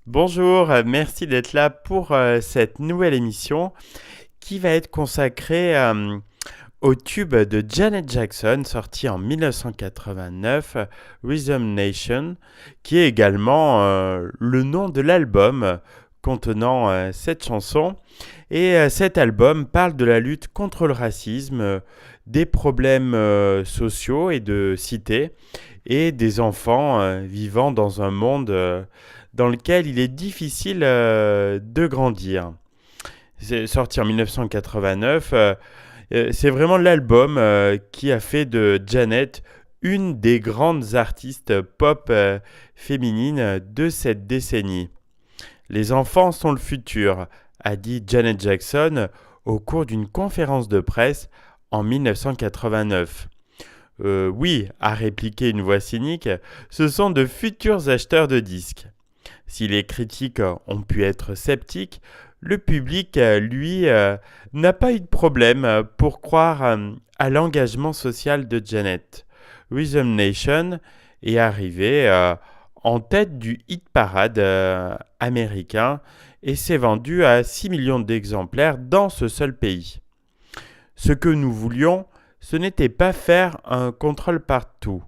Bonjour, merci d'être là pour cette nouvelle émission qui va être consacrée au tube de Janet Jackson sorti en 1989, Rhythm Nation, qui est également le nom de l'album contenant cette chanson. Et cet album parle de la lutte contre le racisme, des problèmes sociaux et de cité, et des enfants vivant dans un monde dans lequel il est difficile de grandir. C'est sorti en 1989. C'est vraiment l'album qui a fait de Janet une des grandes artistes pop féminines de cette décennie. Les enfants sont le futur, a dit Janet Jackson au cours d'une conférence de presse en 1989. Oui, a répliqué une voix cynique, ce sont de futurs acheteurs de disques. Si les critiques ont pu être sceptiques, le public, lui, n'a pas eu de problème pour croire à l'engagement social de Janet. Rhythm Nation est arrivé en tête du hit parade américain et s'est vendu à 6 millions d'exemplaires dans ce seul pays. Ce que nous voulions, ce n'était pas faire un contrôle partout,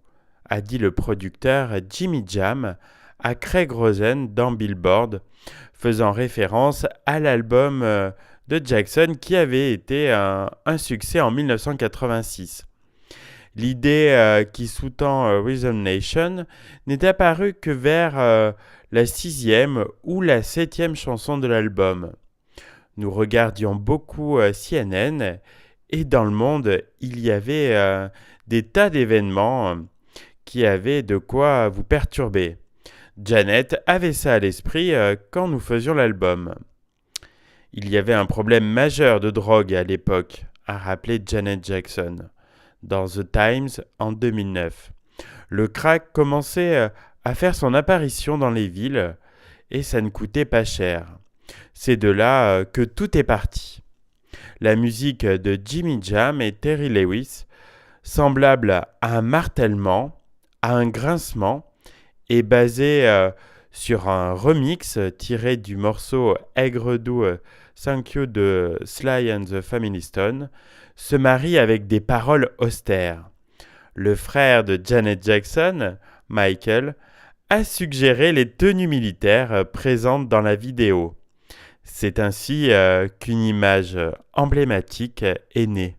a dit le producteur Jimmy Jam à Craig Rosen dans Billboard, faisant référence à l'album de Jackson qui avait été un succès en 1986. L'idée qui sous-tend Rhythm Nation n'est apparue que vers la sixième ou la septième chanson de l'album. Nous regardions beaucoup CNN et dans le monde, il y avait des tas d'événements qui avaient de quoi vous perturber. Janet avait ça à l'esprit quand nous faisions l'album. Il y avait un problème majeur de drogue à l'époque, a rappelé Janet Jackson dans The Times en 2009. Le crack commençait à faire son apparition dans les villes et ça ne coûtait pas cher. C'est de là que tout est parti. La musique de Jimmy Jam et Terry Lewis, semblable à un martèlement, à un grincement, est basée sur un remix tiré du morceau Aigre doux Thank You de Sly and the Family Stone, se marie avec des paroles austères. Le frère de Janet Jackson, Michael, a suggéré les tenues militaires présentes dans la vidéo. C'est ainsi qu'une image emblématique est née.